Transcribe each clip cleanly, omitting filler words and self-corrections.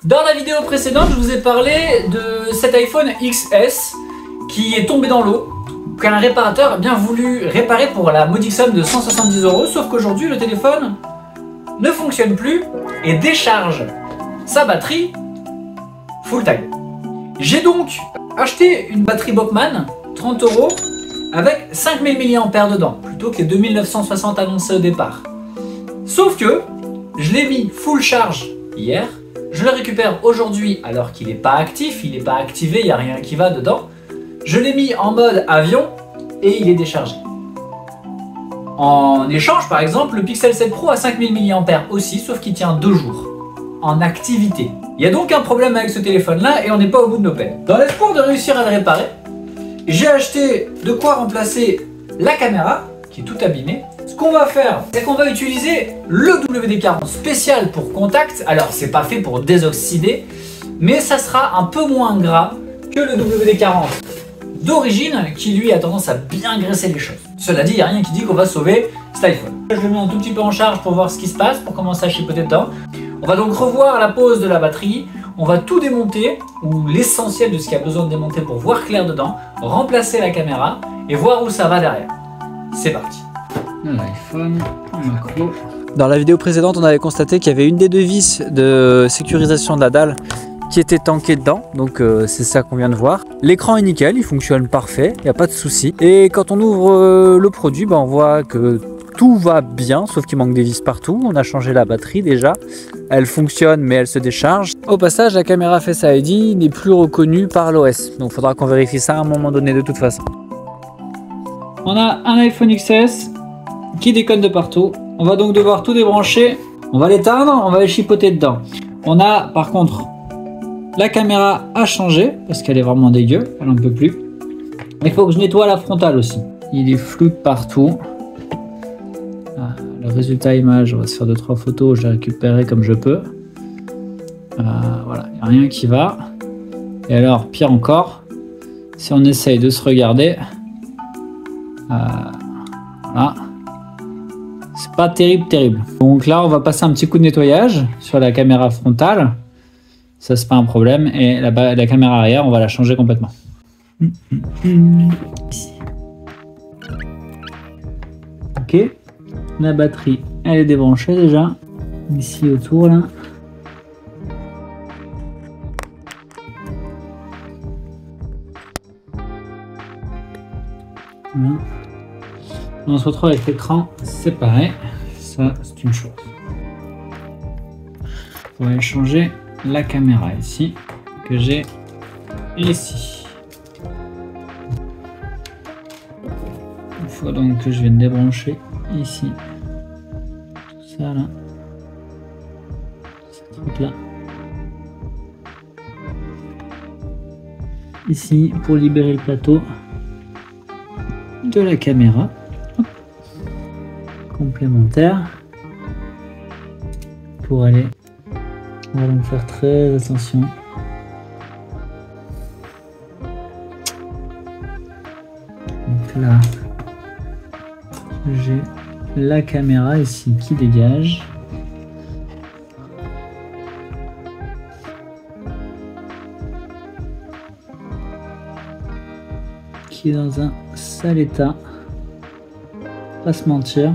Dans la vidéo précédente, je vous ai parlé de cet iPhone XS qui est tombé dans l'eau, qu'un réparateur a bien voulu réparer pour la modique somme de 170 €, sauf qu'aujourd'hui le téléphone ne fonctionne plus et décharge sa batterie full time. J'ai donc acheté une batterie Bokman, 30 € avec 5000 mAh dedans, plutôt que les 2960 annoncés au départ. Sauf que je l'ai mis full charge hier, je le récupère aujourd'hui alors qu'il n'est pas actif, il n'est pas activé, il n'y a rien qui va dedans. Je l'ai mis en mode avion et il est déchargé. En échange, par exemple, le Pixel 7 Pro a 5000 mAh aussi, sauf qu'il tient 2 jours en activité. Il y a donc un problème avec ce téléphone-là et on n'est pas au bout de nos peines. Dans l'espoir de réussir à le réparer, j'ai acheté de quoi remplacer la caméra, qui est tout abîmée. Ce qu'on va faire, c'est qu'on va utiliser le WD-40 spécial pour contact. Alors, c'est pas fait pour désoxyder, mais ça sera un peu moins gras que le WD-40 d'origine, qui lui a tendance à bien graisser les choses. Cela dit, il n'y a rien qui dit qu'on va sauver cet iPhone. Je le mets un tout petit peu en charge pour voir ce qui se passe, pour commencer à chipoter dedans. On va donc revoir la pose de la batterie, on va tout démonter, ou l'essentiel de ce qu'il y a besoin de démonter pour voir clair dedans, remplacer la caméra et voir où ça va derrière. C'est parti. L'iPhone, macro. Dans la vidéo précédente, on avait constaté qu'il y avait une des deux vis de sécurisation de la dalle qui était tankée dedans, donc c'est ça qu'on vient de voir. L'écran est nickel, il fonctionne parfait, il n'y a pas de souci. Et quand on ouvre le produit, on voit que tout va bien, sauf qu'il manque des vis partout. On a changé la batterie déjà, elle fonctionne mais elle se décharge. Au passage, la caméra Face ID n'est plus reconnue par l'OS, donc il faudra qu'on vérifie ça à un moment donné de toute façon. On a un iPhone XS qui déconne de partout. On va donc devoir tout débrancher. On va l'éteindre, on va les chipoter dedans. On a par contre la caméra à changer parce qu'elle est vraiment dégueu, elle n'en peut plus. Il faut que je nettoie la frontale aussi. Il est flou de partout. Le résultat image, on va se faire 2-3 photos, je les récupérerai comme je peux. Voilà, il n'y a rien qui va. Et alors, pire encore, si on essaye de se regarder, voilà, c'est pas terrible. Donc là, on va passer un petit coup de nettoyage sur la caméra frontale. Ça, c'est pas un problème. Et la caméra arrière, on va la changer complètement. Ok. La batterie, elle est débranchée déjà. Ici autour, là. Voilà. On se retrouve avec l'écran séparé. Ça, c'est une chose. On va aller changer la caméra ici, que j'ai ici. Il faut donc que je vienne débrancher ici. Tout ça là. Ce truc là. Ici, pour libérer le plateau de la caméra. Hop. Complémentaire. Pour aller. On va donc faire très attention. Donc là, j'ai la caméra ici qui dégage. Qui est dans un sale état. Pas se mentir.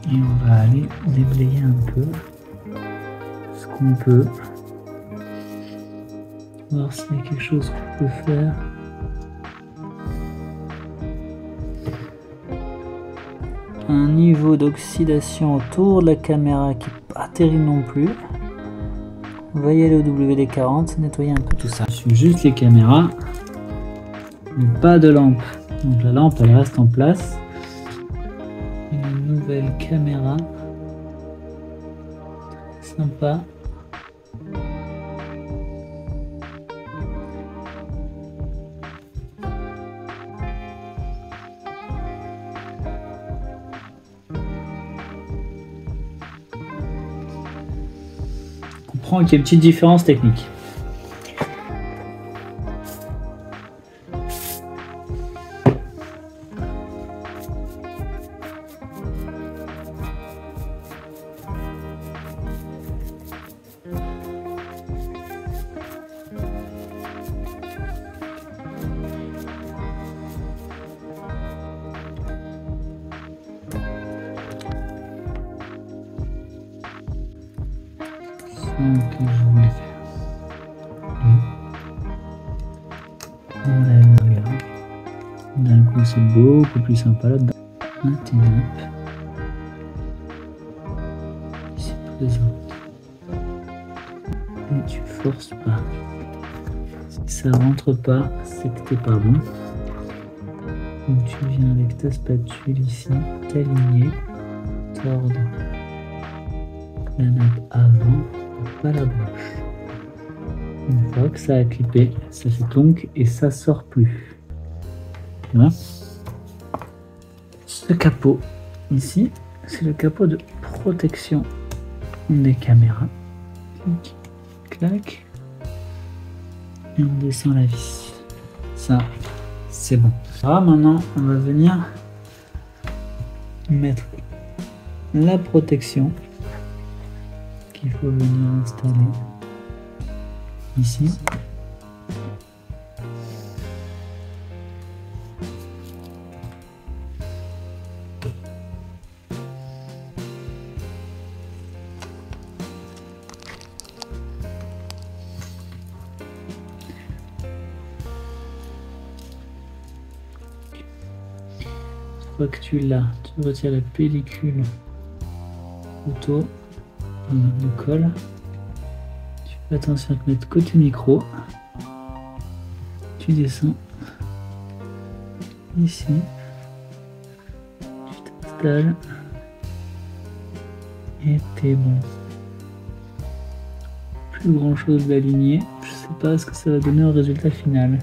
Et on va aller déblayer un peu ce qu'on peut. Voir s'il y a quelque chose qu'on peut faire. Un niveau d'oxydation autour de la caméra qui n'est pas terrible non plus. On va y aller au WD-40, nettoyer un peu tout ça. Je suis juste les caméras, mais pas de lampe. Donc la lampe elle reste en place. Une nouvelle caméra. Sympa. On comprend qu'il y a une petite différence technique. que je voulais faire. On enlève le regard. D'un coup, c'est beaucoup plus sympa là-dedans. Un ténap. Ici présente. Et tu forces pas. Si ça rentre pas, c'est que t'es pas bon. Donc tu viens avec ta spatule ici, t'aligner, tordre la nappe avant, pas la bouche. Une fois que ça a clippé, ça fait tonk et ça sort plus. Voilà. Ce capot ici, c'est le capot de protection des caméras. Clic, clac. Et on descend la vis. Ça, c'est bon. Ah, maintenant, on va venir mettre la protection qu'il faut venir installer ici. Une fois que tu l'as, tu retires la pellicule photo de colle. Tu fais attention à te mettre côté micro. Tu descends ici. Tu t'installes. Et t'es bon. Plus grand chose d'aligner. Je sais pas ce que ça va donner au résultat final.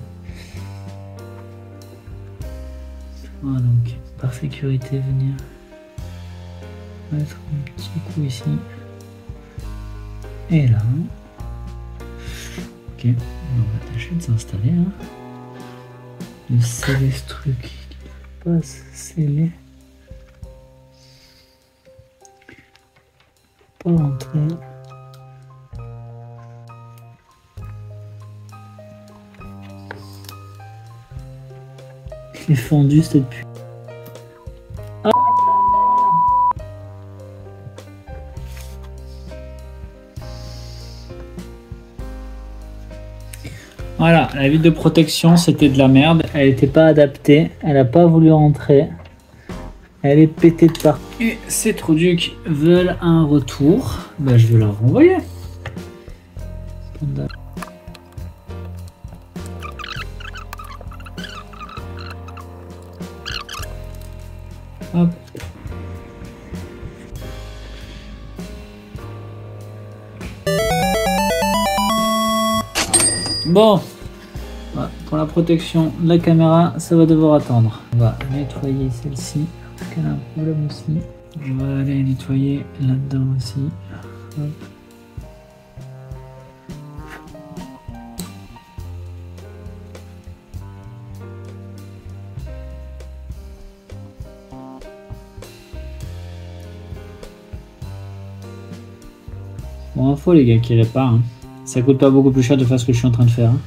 Voilà, donc par sécurité venir mettre un petit coup ici et là. Ok, on va tâcher de s'installer. Hein. De sceller ce truc qui ne peut pas se sceller. Pas rentrer. Il est fendu cette puce. Ah. Voilà, la vis de protection c'était de la merde, elle n'était pas adaptée, elle n'a pas voulu rentrer, elle est pétée de partout. Et ces trucs veulent un retour, bah, je vais leur renvoyer. Hop. Bon, voilà, pour la protection de la caméra, ça va devoir attendre. On va nettoyer celle-ci, parce qu'elle a un problème aussi. On va aller nettoyer là-dedans aussi. Hop. Bon info les gars qui réparent, hein. Ça coûte pas beaucoup plus cher de faire ce que je suis en train de faire. Hein.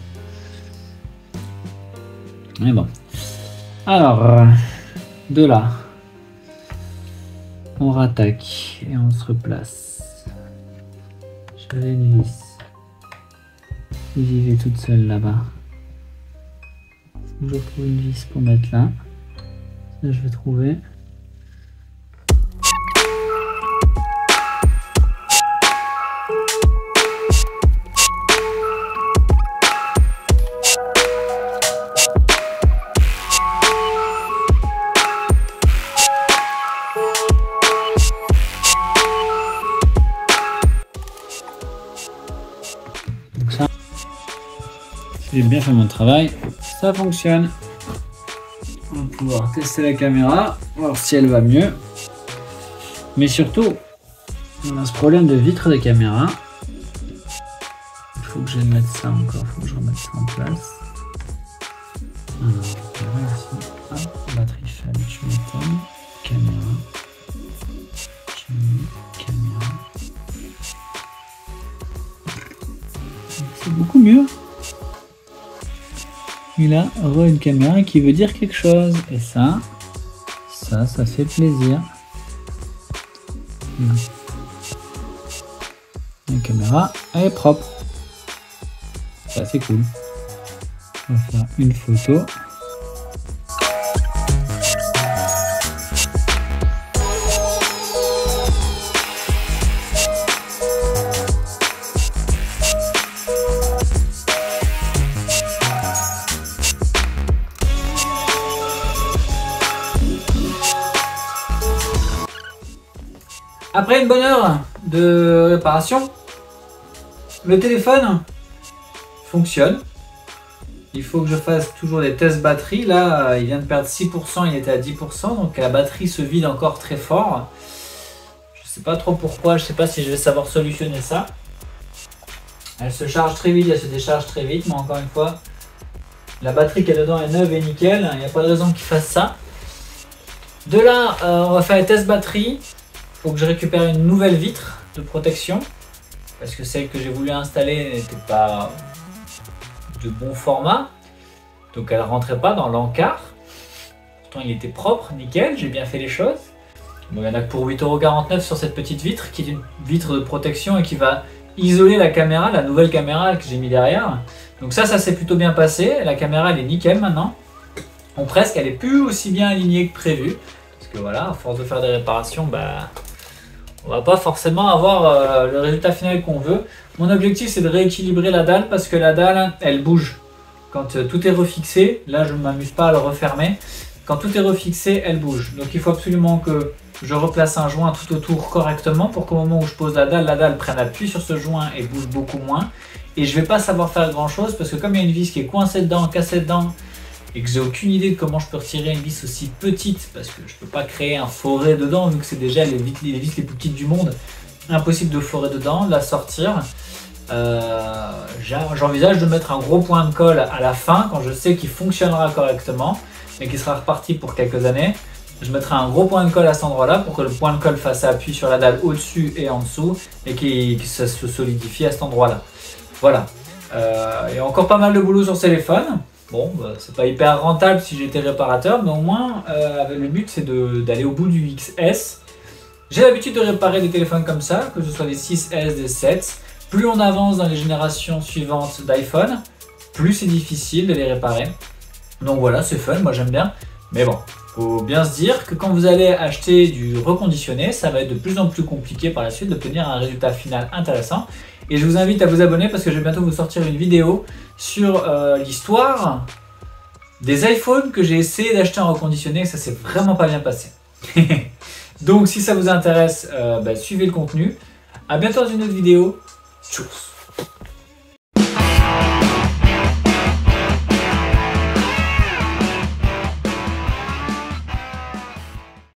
Mais bon. Alors, de là, on rattaque et on se replace. J'avais une vis. J'y vais toute seule là-bas. Je trouve une vis pour mettre là. Ça je vais trouver. J'ai bien fait mon travail, ça fonctionne. On va pouvoir tester la caméra, voir si elle va mieux. Mais surtout, on a ce problème de vitre de caméra. Il faut que je mette ça encore, il faut que je remette ça en place. Alors, ici, hop, batterie faible, tu m'étonnes. Caméra. Caméra. C'est beaucoup mieux. Et là, une caméra qui veut dire quelque chose. Et ça fait plaisir. Et La caméra, elle est propre. C'est assez cool. On va faire une photo. Après une bonne heure de réparation, le téléphone fonctionne. Il faut que je fasse toujours des tests batterie. Là, il vient de perdre 6%, il était à 10%, donc la batterie se vide encore très fort. Je sais pas trop pourquoi, je sais pas si je vais savoir solutionner ça. Elle se charge très vite, elle se décharge très vite, mais encore une fois, la batterie qui est dedans est neuve et nickel, il n'y a pas de raison qu'il fasse ça. De là, on va faire les tests batterie. Il faut que je récupère une nouvelle vitre de protection parce que celle que j'ai voulu installer n'était pas de bon format, donc elle ne rentrait pas dans l'encart. Pourtant il était propre, nickel, j'ai bien fait les choses. Bon, il y en a que pour 8,49 € sur cette petite vitre qui est une vitre de protection et qui va isoler la caméra, la nouvelle caméra que j'ai mis derrière. Donc ça s'est plutôt bien passé, la caméra elle est nickel maintenant. Bon, presque, elle est plus aussi bien alignée que prévu parce que voilà, à force de faire des réparations, on va pas forcément avoir le résultat final qu'on veut. Mon objectif c'est de rééquilibrer la dalle parce que la dalle elle bouge. Quand tout est refixé, là je ne m'amuse pas à le refermer, quand tout est refixé elle bouge. Donc il faut absolument que je replace un joint tout autour correctement pour qu'au moment où je pose la dalle prenne appui sur ce joint et bouge beaucoup moins. Et je vais pas savoir faire grand chose parce que comme il y a une vis qui est coincée dedans, cassée dedans, et que j'ai aucune idée de comment je peux retirer une vis aussi petite parce que je peux pas créer un forêt dedans vu que c'est déjà les vis les plus petites du monde, impossible de forer dedans, de la sortir. J'envisage de mettre un gros point de colle à la fin quand je sais qu'il fonctionnera correctement et qu'il sera reparti pour quelques années. Je mettrai un gros point de colle à cet endroit là pour que le point de colle fasse appui sur la dalle au-dessus et en dessous et que ça se solidifie à cet endroit là. Voilà, il y a encore pas mal de boulot sur ce téléphone. Bon, c'est pas hyper rentable si j'étais réparateur, mais au moins le but c'est d'aller au bout du XS. J'ai l'habitude de réparer des téléphones comme ça, que ce soit des 6S, des 7. Plus on avance dans les générations suivantes d'iPhone, plus c'est difficile de les réparer. Donc voilà, c'est fun, moi j'aime bien. Mais bon, faut bien se dire que quand vous allez acheter du reconditionné, ça va être de plus en plus compliqué par la suite d'obtenir un résultat final intéressant. Et je vous invite à vous abonner parce que je vais bientôt vous sortir une vidéo sur l'histoire des iPhones que j'ai essayé d'acheter en reconditionné et ça s'est vraiment pas bien passé. Donc si ça vous intéresse, suivez le contenu. A bientôt dans une autre vidéo. Tchuss.